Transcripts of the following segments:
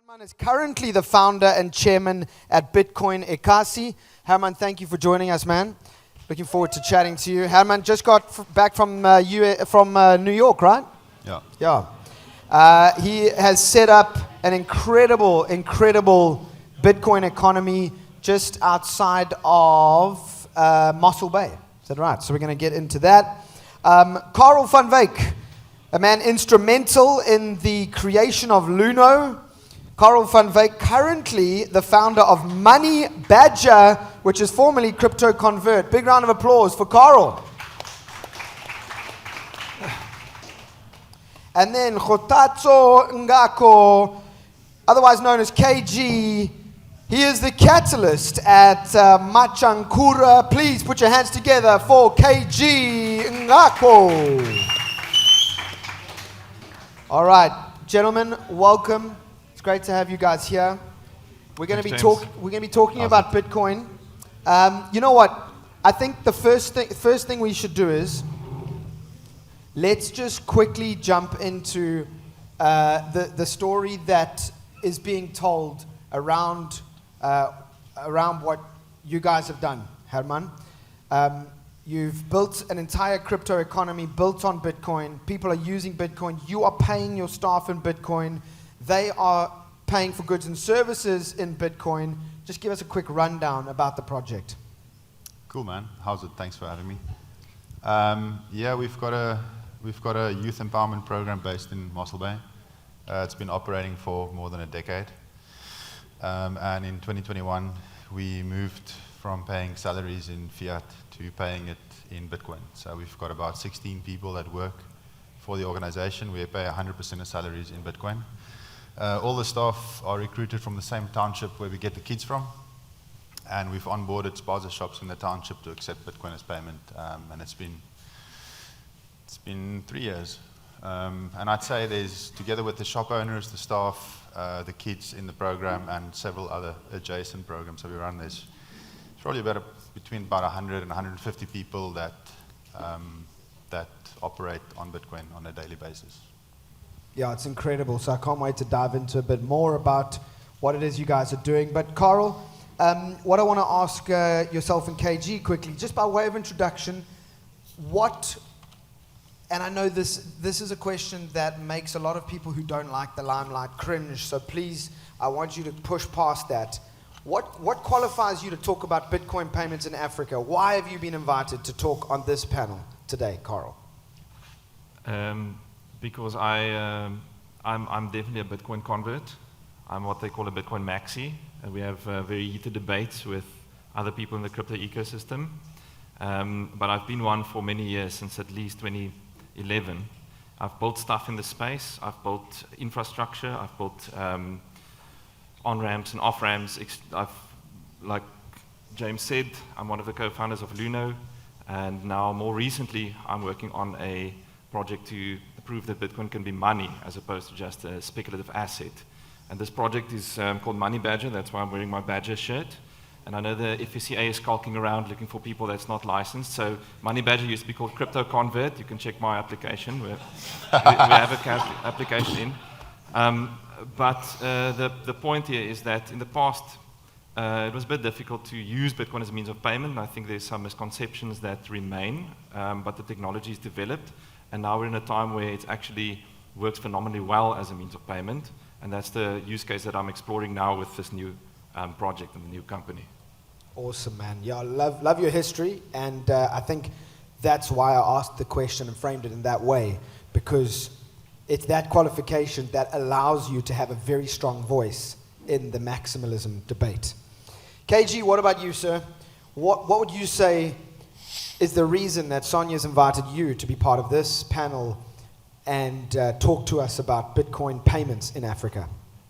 Hermann is currently the founder and chairman at Bitcoin Ekasi. Hermann, thank you for joining us, man. Looking forward to chatting to you. Hermann just got back from New York, right? Yeah. Yeah. He has set up an incredible Bitcoin economy just outside of Mossel Bay. Is that right? So we're going to get into that. Carel van Wyk, a man instrumental in the creation of Luno. Carel van Wyk, currently the founder of MoneyBadger, which is formerly CryptoConvert. Big round of applause for Carel. And then Kgothatso Ngako, otherwise known as KG. He is the catalyst at Machankura. Please put your hands together for KG Ngako. All right, gentlemen, welcome. It's great to have you guys here. We're going to be talking about Bitcoin. You know what? I think the first thing we should do is let's just quickly jump into the story that is being told around what you guys have done, Hermann. You've built an entire crypto economy built on Bitcoin. People are using Bitcoin. You are paying your staff in Bitcoin. They are paying for goods and services in Bitcoin. Just give us a quick rundown about the project. Cool, man. How's it? Thanks for having me. Yeah, we've got a youth empowerment program based in Mossel Bay. It's been operating for more than a decade. And in 2021, we moved from paying salaries in fiat to paying it in Bitcoin. So we've got about 16 people that work for the organization. We pay 100% of salaries in Bitcoin. All the staff are recruited from the same township where we get the kids from. And we've onboarded spaza shops in the township to accept Bitcoin as payment. And it's been 3 years. And I'd say there's, together with the shop owners, the staff, the kids in the program, and several other adjacent programs that we run, there's probably between about 100 and 150 people that operate on Bitcoin on a daily basis. Yeah, it's incredible. So I can't wait to dive into a bit more about what it is you guys are doing. But Carel, what I want to ask yourself and KG quickly, just by way of introduction, and I know this is a question that makes a lot of people who don't like the limelight cringe, so please, I want you to push past that. What qualifies you to talk about Bitcoin payments in Africa? Why have you been invited to talk on this panel today, Carel? Because I'm definitely a Bitcoin convert. I'm what they call a Bitcoin maxi, and we have very heated debates with other people in the crypto ecosystem. But I've been one for many years, since at least 2011. I've built stuff in the space. I've built infrastructure. I've built on-ramps and off-ramps. Like James said, I'm one of the co-founders of Luno, and now more recently I'm working on a project to prove that Bitcoin can be money as opposed to just a speculative asset. And this project is called MoneyBadger. That's why I'm wearing my Badger shirt. And I know the FSCA is skulking around looking for people that's not licensed. So MoneyBadger used to be called CryptoConvert. You can check my application. We have an application in. But the point here is that in the past, it was a bit difficult to use Bitcoin as a means of payment. I think there's some misconceptions that remain, but the technology is developed. And now we're in a time where it actually works phenomenally well as a means of payment. And that's the use case that I'm exploring now with this new project and the new company. Awesome, man. Yeah, I love your history, and I think that's why I asked the question and framed it in that way, because it's that qualification that allows you to have a very strong voice in the maximalism debate. KG, what about you, sir? What would you say is the reason that Sonia's invited you to be part of this panel and talk to us about Bitcoin payments in Africa?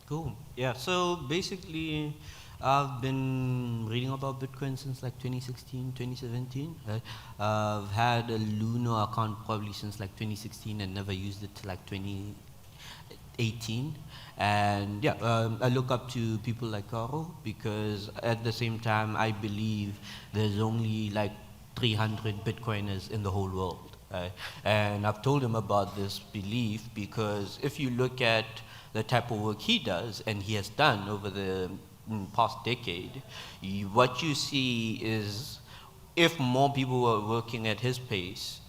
Cool. Yeah, so basically, I've been reading about Bitcoin since like 2016, 2017. Right? I've had a Luno account probably since like 2016 and never used it till like 2018. And yeah, I look up to people like Carel because at the same time, I believe there's only like 300 Bitcoiners in the whole world. And I've told him about this belief because if you look at the type of work he does and he has done over the past decade, what you see is if more people were working at his pace,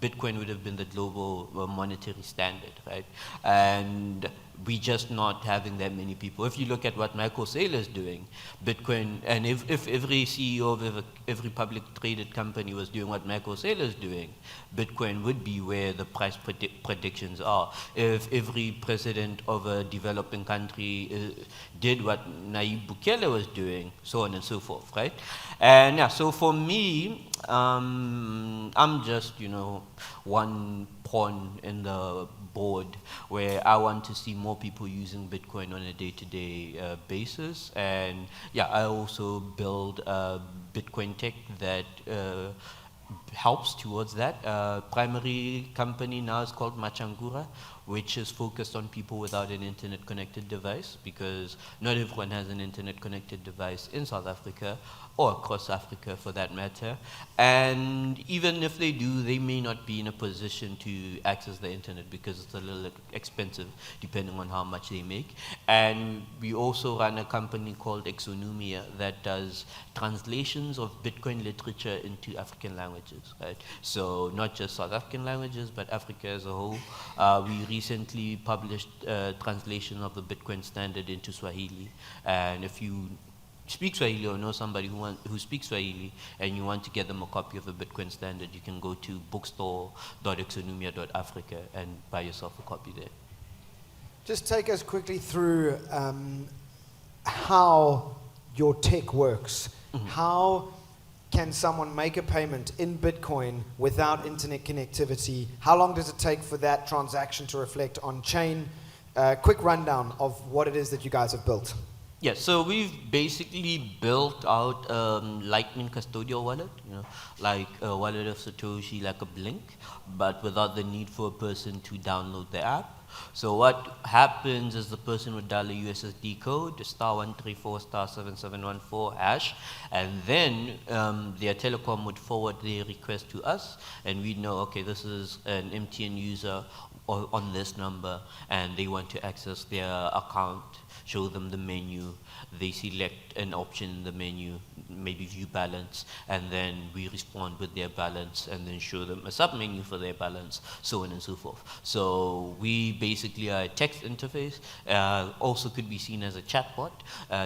Bitcoin would have been the global monetary standard, right? And we just not having that many people. If you look at what Michael Saylor is doing, Bitcoin, and if every CEO of every public traded company was doing what Michael Saylor is doing, Bitcoin would be where the price predictions are. If every president of a developing country did what Nayib Bukele was doing, so on and so forth, right? And yeah, so for me, I'm just, one pawn in the board where I want to see more people using Bitcoin on a day-to-day basis. And yeah, I also build Bitcoin tech that helps towards that. Primary company now is called Machankura, which is focused on people without an internet-connected device, because not everyone has an internet-connected device in South Africa, or across Africa for that matter. And even if they do, they may not be in a position to access the internet because it's a little expensive depending on how much they make. And we also run a company called Exonumia that does translations of Bitcoin literature into African languages, right? So not just South African languages, but Africa as a whole. We recently published a translation of the Bitcoin standard into Swahili. And if you speak Swahili or know somebody who speaks Swahili and you want to get them a copy of the Bitcoin standard, you can go to bookstore.exonumia.africa and buy yourself a copy there. Just take us quickly through how your tech works. Mm-hmm. How can someone make a payment in Bitcoin without internet connectivity? How long does it take for that transaction to reflect on chain? Quick rundown of what it is that you guys have built. Yeah, so we've basically built out Lightning custodial wallet, like a wallet of Satoshi, like a Blink, but without the need for a person to download the app. So what happens is the person would dial a USSD code, *134*7714 hash, and then their telecom would forward their request to us, and we'd know, okay, this is an MTN user on this number, and they want to access their account. Show them the menu, they select an option in the menu, maybe view balance, and then we respond with their balance and then show them a sub-menu for their balance, so on and so forth. So we basically are a text interface, also could be seen as a chatbot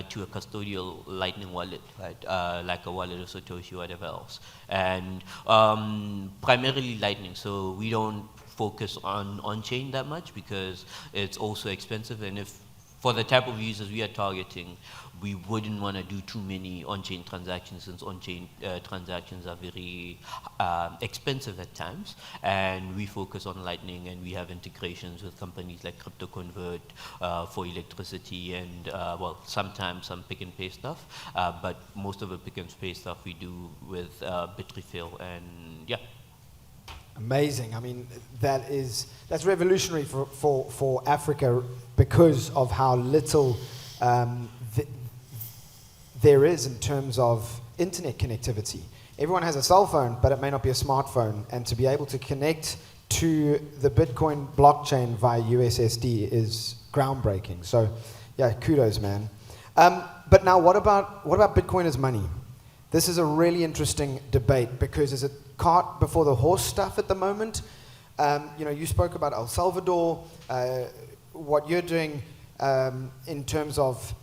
to a custodial Lightning wallet, right? Like a wallet of Satoshi or whatever else. And primarily Lightning, so we don't focus on on-chain that much because it's also expensive, and if for the type of users we are targeting, we wouldn't want to do too many on-chain transactions, since on-chain transactions are very expensive at times. And we focus on Lightning, and we have integrations with companies like CryptoConvert for electricity, and sometimes some pick and pay stuff. But most of the pick and pay stuff we do with Bitrefill, and yeah. Amazing. I mean, that's revolutionary for Africa because of how little there is in terms of internet connectivity. Everyone has a cell phone, but it may not be a smartphone, and to be able to connect to the Bitcoin blockchain via USSD is groundbreaking. So, yeah, kudos, man. But now, what about Bitcoin as money? This is a really interesting debate because there's a cart before the horse stuff at the moment. You spoke about El Salvador, what you're doing in terms of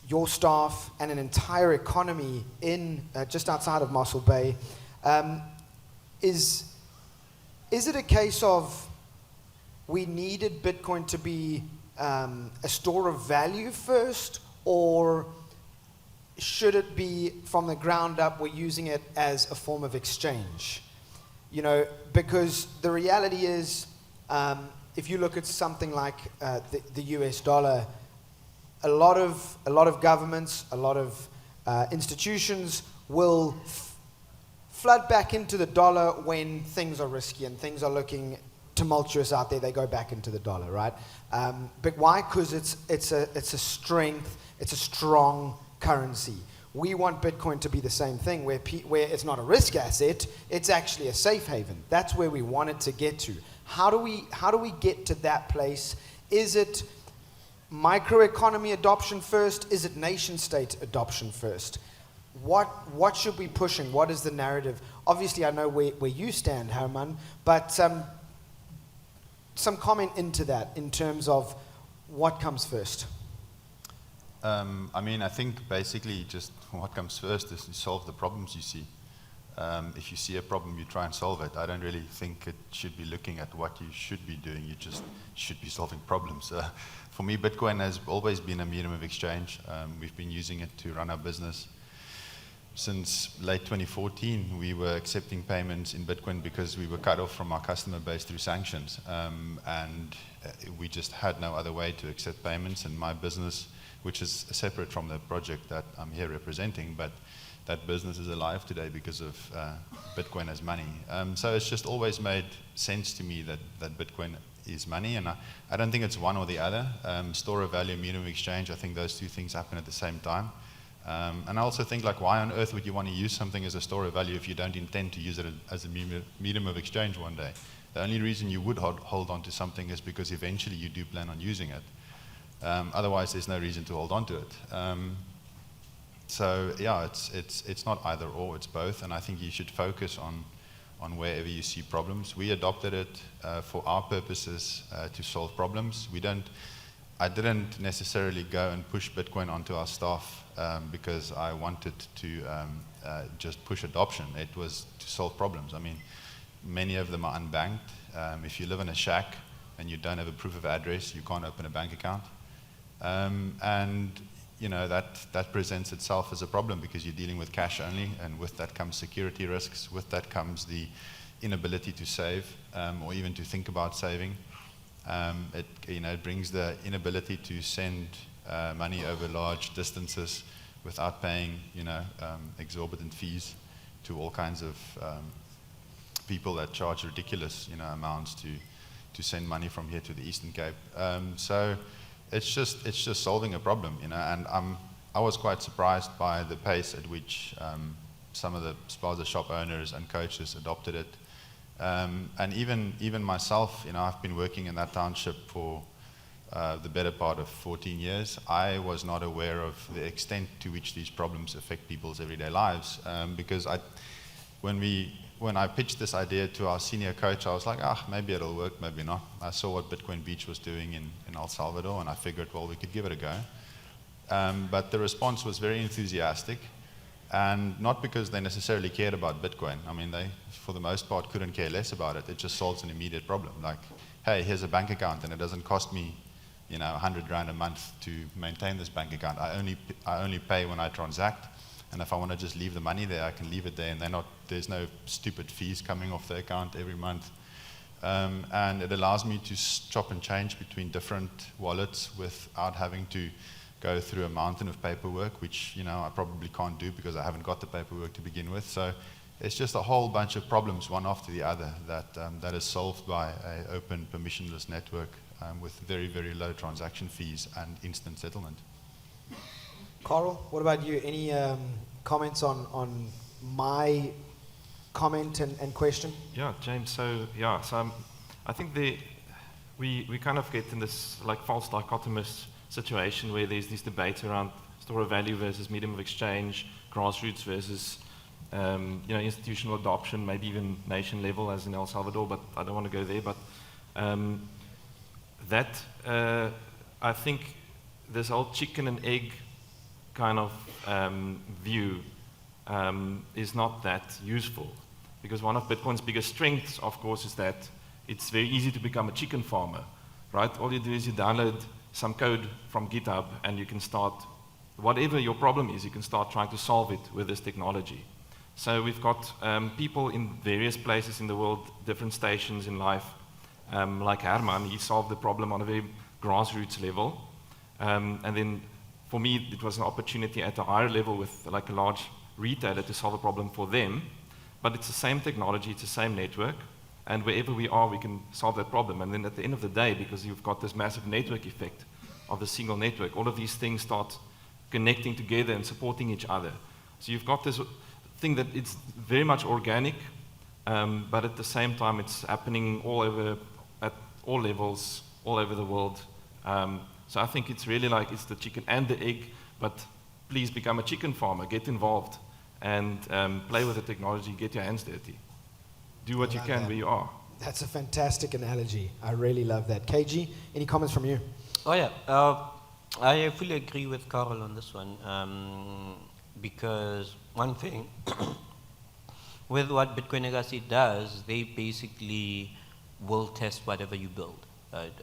your staff and an entire economy in just outside of Mossel Bay. Is it a case of we needed Bitcoin to be a store of value first, or should it be from the ground up we're using it as a form of exchange? Because the reality is, if you look at something like the US dollar, a lot of governments, a lot of institutions will flood back into the dollar when things are risky and things are looking tumultuous out there. They go back into the dollar, right? But why? Because it's a strength, it's a strong currency. We want Bitcoin to be the same thing, where it's not a risk asset, it's actually a safe haven. That's where we want it to get to. How do we get to that place Is it microeconomy adoption first? Is it nation state adoption first? What should we be pushing? What is the narrative? Obviously, I know where you stand, Hermann, but some comment into that in terms of what comes first. I mean, I think basically just what comes first is to solve the problems you see. If you see a problem, you try and solve it. I don't really think it should be looking at what you should be doing. You just should be solving problems. For me, Bitcoin has always been a medium of exchange. We've been using it to run our business. Since late 2014, we were accepting payments in Bitcoin because we were cut off from our customer base through sanctions. And we just had no other way to accept payments. And my business, which is separate from the project that I'm here representing, but that business is alive today because of Bitcoin as money. So it's just always made sense to me that Bitcoin is money, and I don't think it's one or the other. Store of value, medium of exchange, I think those two things happen at the same time. And I also think, like, why on earth would you want to use something as a store of value if you don't intend to use it as a medium of exchange one day? The only reason you would hold on to something is because eventually you do plan on using it. Otherwise, there's no reason to hold on to it. So yeah, it's not either or, it's both, and I think you should focus on wherever you see problems. We adopted it for our purposes to solve problems. I didn't necessarily go and push Bitcoin onto our staff because I wanted to just push adoption. It was to solve problems. I mean, many of them are unbanked. If you live in a shack and you don't have a proof of address, you can't open a bank account. And you know, that presents itself as a problem because you're dealing with cash only, and with that comes security risks, with that comes the inability to save or even to think about saving. It brings the inability to send money over large distances without paying, exorbitant fees to all kinds of people that charge ridiculous, amounts to send money from here to the Eastern Cape. So it's just solving a problem, and I was quite surprised by the pace at which some of the spaza shop owners and coaches adopted it. And even myself, I've been working in that township for the better part of 14 years. I was not aware of the extent to which these problems affect people's everyday lives, because when I pitched this idea to our senior coach, I was like, maybe it'll work, maybe not. I saw what Bitcoin Beach was doing in El Salvador, and I figured, well, we could give it a go. But the response was very enthusiastic, and not because they necessarily cared about Bitcoin. I mean, they, for the most part, couldn't care less about it. It just solves an immediate problem. Like, hey, here's a bank account, and it doesn't cost me, 100 Rand a month to maintain this bank account. I only pay when I transact. And if I want to just leave the money there, I can leave it there, and there's no stupid fees coming off the account every month. And it allows me to chop and change between different wallets without having to go through a mountain of paperwork, which I probably can't do because I haven't got the paperwork to begin with. So it's just a whole bunch of problems, one after the other, that is solved by an open, permissionless network with very, very low transaction fees and instant settlement. Carel, what about you? Any comments on my comment and question? Yeah, James. So I think we kind of get in this like false dichotomous situation where there's these debates around store of value versus medium of exchange, grassroots versus institutional adoption, maybe even nation level as in El Salvador. But I don't want to go there. But I think this whole chicken and egg kind of view is not that useful, because one of Bitcoin's biggest strengths, of course, is that it's very easy to become a chicken farmer, right? All you do is you download some code from GitHub and you can start, whatever your problem is, you can start trying to solve it with this technology. So we've got people in various places in the world, different stations in life, like Hermann. He solved the problem on a very grassroots level, and then for me, it was an opportunity at a higher level with like a large retailer to solve a problem for them. But it's the same technology, it's the same network, and wherever we are, we can solve that problem. And then at the end of the day, because you've got this massive network effect of the single network, all of these things start connecting together and supporting each other. So you've got this thing that it's very much organic, but at the same time, it's happening all over, at all levels, all over the world. So I think it's really like it's the chicken and the egg, but please become a chicken farmer, get involved, and play with the technology, get your hands dirty. Do what you can where you are. That's a fantastic analogy. I really love that. KG, any comments from you? Oh yeah, I fully agree with Carel on this one, because one thing, with what Bitcoin Ekasi does, they basically will test whatever you build. Right?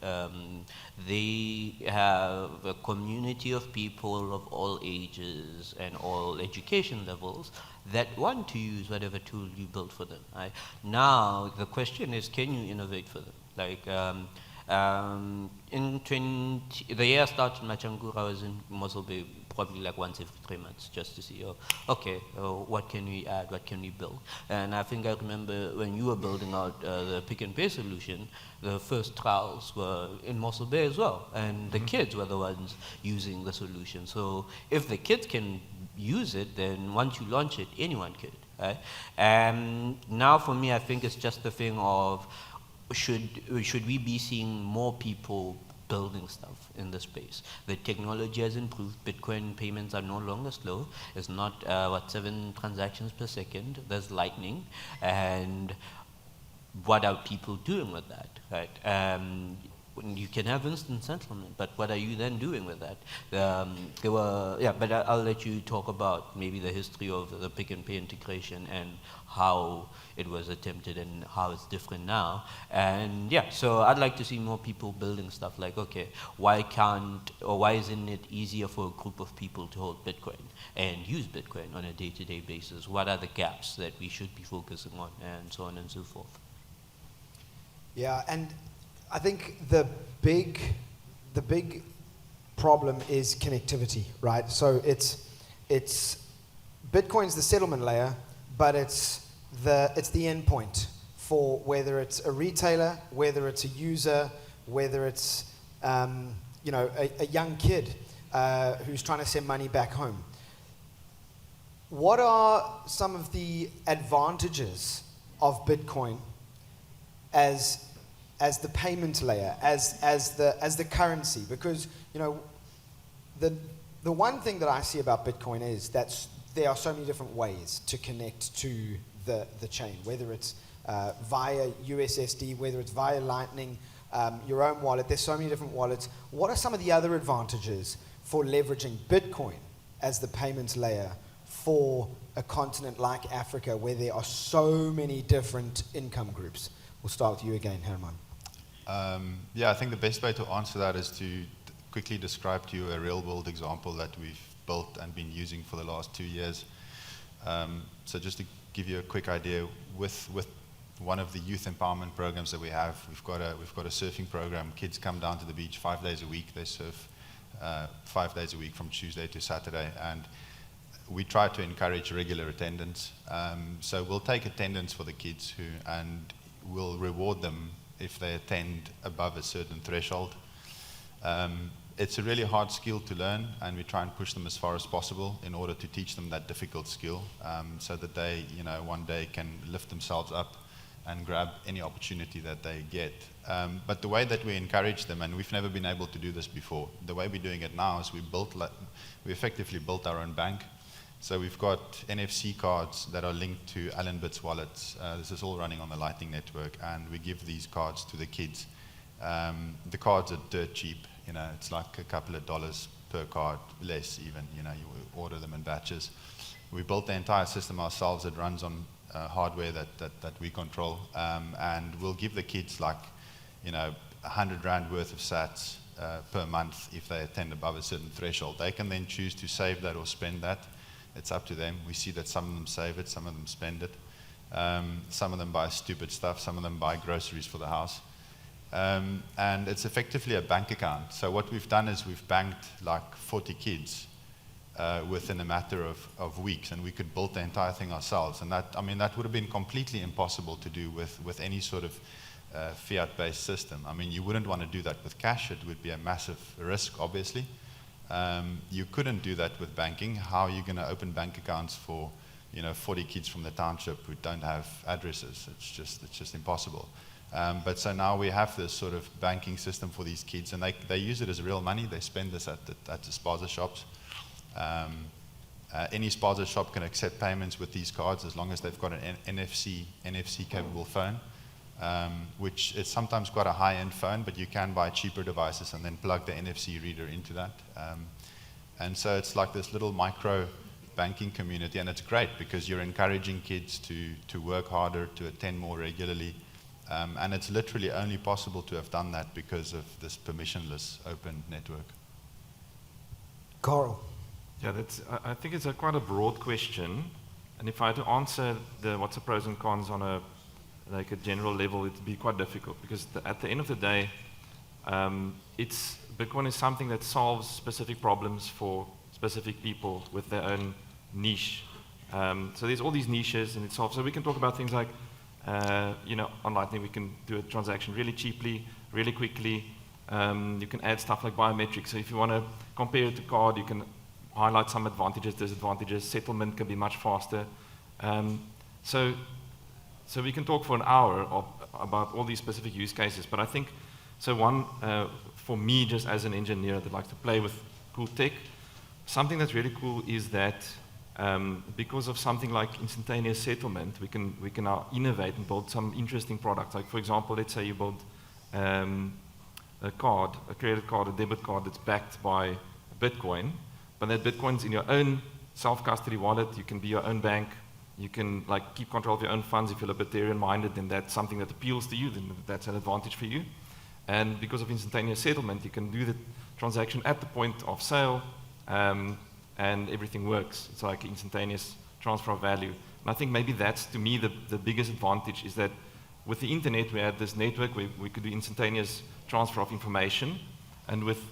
They have a community of people of all ages and all education levels that want to use whatever tool you build for them. Right? Now, the question is, can you innovate for them? Like, the year I started Machankura, I was in Mossel Bay probably like once every 3 months just to see, what can we add, what can we build? And I think I remember when you were building out the pick and pay solution, the first trials were in Mossel Bay as well, and the kids were the ones using the solution. So if the kids can use it, then once you launch it, anyone could. Right? And now for me, I think it's just the thing of, should we be seeing more people building stuff in the space? The technology has improved. Bitcoin payments are no longer slow. It's not 7 transactions per second. There's Lightning, and what are people doing with that? Right? You can have instant settlement, but what are you then doing with that? But I'll let you talk about maybe the history of the pick and pay integration and how it was attempted and how it's different now. And yeah, so I'd like to see more people building stuff like, okay, why isn't it easier for a group of people to hold Bitcoin and use Bitcoin on a day-to-day basis? What are the gaps that we should be focusing on, and so on and so forth? Yeah, and I think the big problem is connectivity, right? So it's Bitcoin's the settlement layer, but it's the endpoint for whether it's a retailer, whether it's a user, whether it's a young kid who's trying to send money back home. What are some of the advantages of Bitcoin as the payment layer, as the currency? Because the one thing that I see about Bitcoin is that there are so many different ways to connect to the chain, whether it's via USSD, whether it's via Lightning, your own wallet. There's so many different wallets. What are some of the other advantages for leveraging Bitcoin as the payments layer for a continent like Africa, where there are so many different income groups? We'll start with you again, Hermann. I think the best way to answer that is to quickly describe to you a real-world example that we've built and been using for the last 2 years. So just to give you a quick idea, with one of the youth empowerment programs that we have, we've got a surfing program. Kids come down to the beach 5 days a week. They surf 5 days a week from Tuesday to Saturday, and we try to encourage regular attendance. So we'll take attendance for the kids and we'll reward them if they attend above a certain threshold. It's a really hard skill to learn, and we try and push them as far as possible in order to teach them that difficult skill, so that they, one day can lift themselves up and grab any opportunity that they get. But the way that we encourage them, and we've never been able to do this before, the way we're doing it now is we effectively built our own bank. So we've got NFC cards that are linked to Allenbit's wallets. This is all running on the Lightning Network, and we give these cards to the kids. The cards are dirt cheap. It's like a couple of dollars per card, less even. You order them in batches. We built the entire system ourselves. It runs on hardware that we control, and we'll give the kids like, 100 Rand worth of sats per month if they attend above a certain threshold. They can then choose to save that or spend that. It's up to them. We see that some of them save it, some of them spend it. Some of them buy stupid stuff, some of them buy groceries for the house. And it's effectively a bank account. So what we've done is we've banked like 40 kids within a matter of weeks, and we could build the entire thing ourselves. And that would have been completely impossible to do with any sort of fiat-based system. You wouldn't want to do that with cash. It would be a massive risk, obviously. You couldn't do that with banking. How are you going to open bank accounts for 40 kids from the township who don't have addresses? It's just impossible. But so now we have this sort of banking system for these kids, and they use it as real money. They spend this at the spaza shops. Any spaza shop can accept payments with these cards as long as they've got an NFC capable phone, which is sometimes quite a high-end phone, but you can buy cheaper devices and then plug the NFC reader into that. And so it's like this little micro banking community, and it's great because you're encouraging kids to work harder, to attend more regularly, and it's literally only possible to have done that because of this permissionless open network. Carel. Yeah, I think it's quite a broad question, and if I had to answer what's the pros and cons on a general level, it'd be quite difficult because at the end of the day, Bitcoin is something that solves specific problems for specific people with their own niche. So there's all these niches, and it solves. So we can talk about things like, on Lightning we can do a transaction really cheaply, really quickly. You can add stuff like biometrics. So if you want to compare it to card, you can highlight some advantages, disadvantages. Settlement can be much faster. So we can talk for an hour about all these specific use cases. But I think, for me, just as an engineer that likes to play with cool tech, something that's really cool is that because of something like instantaneous settlement, we can now innovate and build some interesting products. Like, for example, let's say you build a credit card, a debit card that's backed by Bitcoin, but that Bitcoin's in your own self-custody wallet. You can be your own bank. You can keep control of your own funds. If you're libertarian-minded, then that's something that appeals to you. Then that's an advantage for you. And because of instantaneous settlement, you can do the transaction at the point of sale, and everything works. It's like instantaneous transfer of value. And I think maybe that's, to me, the biggest advantage is that with the internet, we had this network where we could do instantaneous transfer of information. And with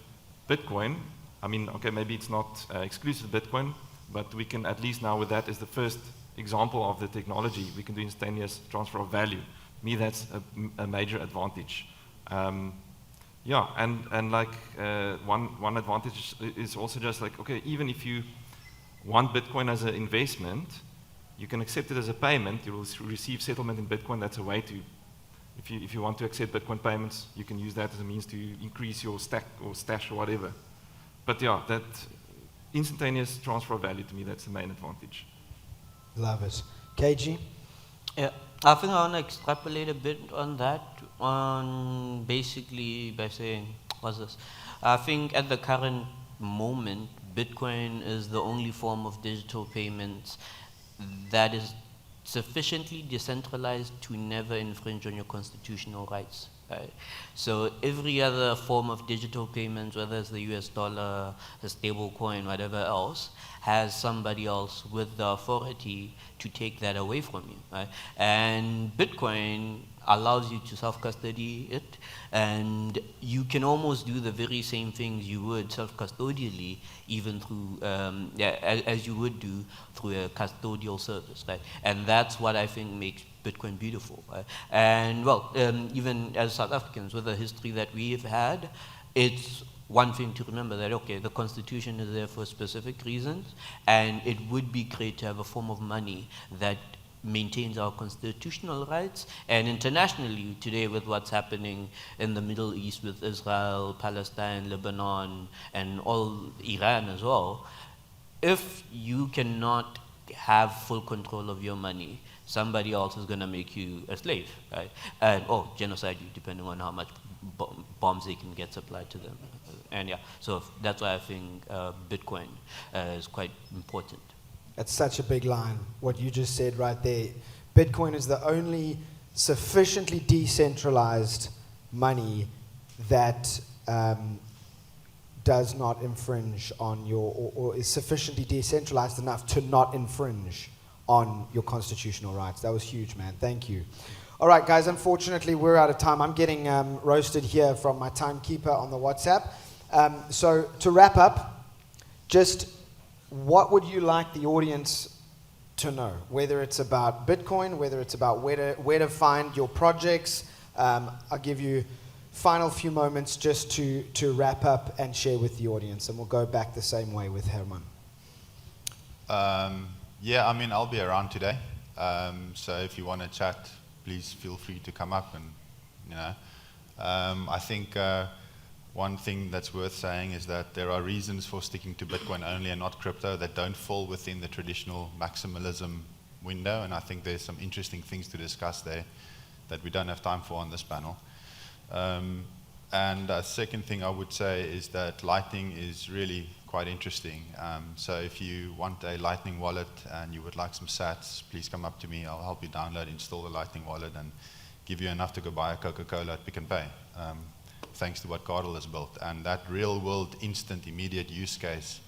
Bitcoin, I mean, okay, maybe it's not exclusive to Bitcoin, but we can at least now with that as the first example of the technology, we can do instantaneous transfer of value. To me, that's a major advantage. One advantage is also just okay, even if you want Bitcoin as an investment, you can accept it as a payment. You will receive settlement in Bitcoin. That's a way to, if you want to accept Bitcoin payments, you can use that as a means to increase your stack or stash or whatever. But yeah, that instantaneous transfer of value, to me, that's the main advantage. Love it. KG? Yeah, I think I want to extrapolate a bit on that, on basically by saying, what's this? I think at the current moment, Bitcoin is the only form of digital payments that is sufficiently decentralized to never infringe on your constitutional rights. Right? So every other form of digital payments, whether it's the US dollar, the stable coin, whatever else, has somebody else with the authority to take that away from you. Right? And Bitcoin allows you to self-custody it, and you can almost do the very same things you would self-custodially, even through, as you would do through a custodial service, right? And that's what I think makes Bitcoin beautiful. Right? And well, even as South Africans, with the history that we've had, it's one thing to remember that, okay, the Constitution is there for specific reasons, and it would be great to have a form of money that maintains our constitutional rights. And internationally today, with what's happening in the Middle East with Israel, Palestine, Lebanon, and all Iran as well, if you cannot have full control of your money, somebody else is going to make you a slave, right? And genocide you, depending on how much bombs they can get supplied to them. And yeah, so that's why I think Bitcoin is quite important. That's such a big line, what you just said right there. Bitcoin is the only sufficiently decentralized money that does not infringe on your, or is sufficiently decentralized enough to not infringe on your constitutional rights. That was huge, man. Thank you. All right, guys, unfortunately, we're out of time. I'm getting roasted here from my timekeeper on the WhatsApp. So to wrap up, just what would you like the audience to know? Whether it's about Bitcoin, whether it's about where to find your projects. I'll give you final few moments just to wrap up and share with the audience, and we'll go back the same way with Hermann. Yeah, I mean, I'll be around today. So if you want to chat, please feel free to come up and You know, I think one thing that's worth saying is that there are reasons for sticking to Bitcoin only and not crypto that don't fall within the traditional maximalism window, and I think there's some interesting things to discuss there that we don't have time for on this panel. And a second thing I would say is that Lightning is really quite interesting. So if you want a Lightning wallet and you would like some sats, please come up to me. I'll help you download, install the Lightning wallet, and give you enough to go buy a Coca-Cola at Pick n Pay, thanks to what Carel has built. And that real-world, instant, immediate use case,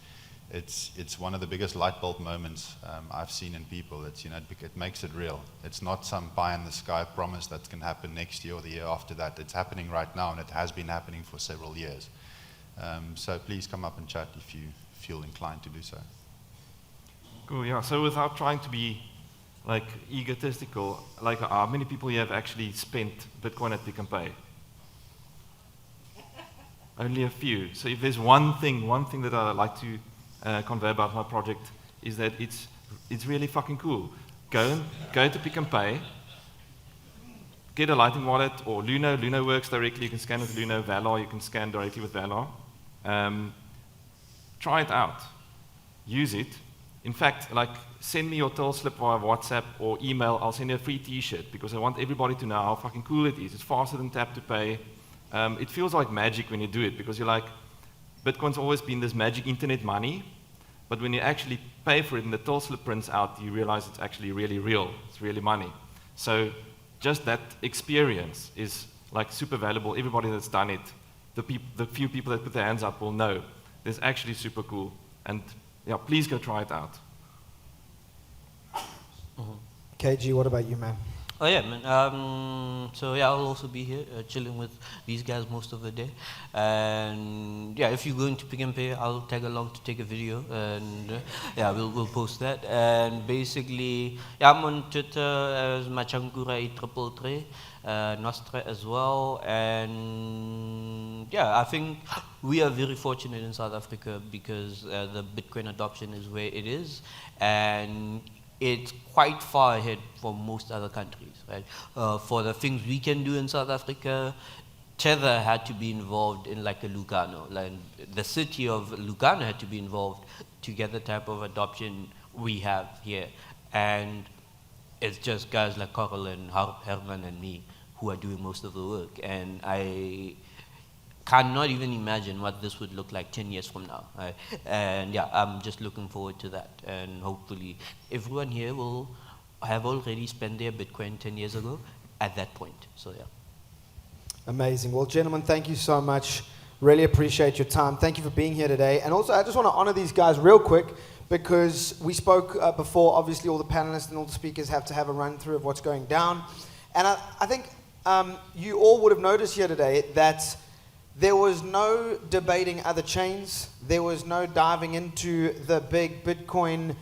it's one of the biggest light bulb moments I've seen in people. It's, you know, it makes it real. It's not some pie-in-the-sky promise that can happen next year or the year after that. It's happening right now, and it has been happening for several years. So please come up and chat if you feel inclined to do so. Cool, yeah. So without trying to be like egotistical, like how many people here have actually spent Bitcoin at Pick n Pay? Only a few. So if there's one thing that I like to convey about my project is that it's really fucking cool. Go to Pick n Pay, get a Lightning wallet or Luno. Luno works directly. You can scan with Luno. Valor, you can scan directly with Valor. Try it out. Use it. In fact, like, send me your till slip via WhatsApp or email. I'll send you a free T-shirt because I want everybody to know how fucking cool it is. It's faster than tap to pay. It feels like magic when you do it because you're like, Bitcoin's always been this magic internet money, but when you actually pay for it and the till slip prints out, you realize it's actually really real. It's really money. So just that experience is like super valuable. Everybody that's done it, the few people that put their hands up will know. It's actually super cool. And yeah, please go try it out. KG, what about you, man? Oh yeah, man. So yeah, I'll also be here chilling with these guys most of the day. And yeah, if you're going to Pick n Pay, I'll tag along to take a video, and yeah, we'll post that. And basically, yeah, I'm on Twitter as Machankura 833, Nostra as well. And yeah, I think we are very fortunate in South Africa because the Bitcoin adoption is where it is, and it's quite far ahead from most other countries, right? For the things we can do in South Africa, Tether had to be involved in like a Lugano. Like the city of Lugano had to be involved to get the type of adoption we have here. And it's just guys like Carel and Hermann and me who are doing most of the work. And I cannot even imagine what this would look like 10 years from now. Right? And yeah, I'm just looking forward to that. And hopefully everyone here will have already spent their Bitcoin 10 years ago at that point. So yeah. Amazing. Well, gentlemen, thank you so much. Really appreciate your time. Thank you for being here today. And also, I just want to honor these guys real quick because we spoke before. Obviously, all the panelists and all the speakers have to have a run through of what's going down. And I think you all would have noticed here today that there was no debating other chains. There was no diving into the big Bitcoin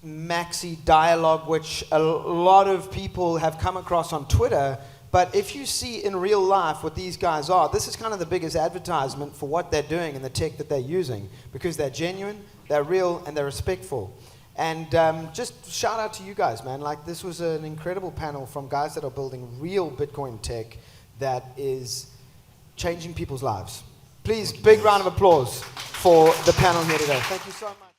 maxi dialogue, which a lot of people have come across on Twitter. But if you see in real life what these guys are, this is kind of the biggest advertisement for what they're doing and the tech that they're using, because they're genuine, they're real, and they're respectful. And just shout out to you guys, man. Like, this was an incredible panel from guys that are building real Bitcoin tech that is changing people's lives. Please, big round of applause for the panel here today. Thank you so much.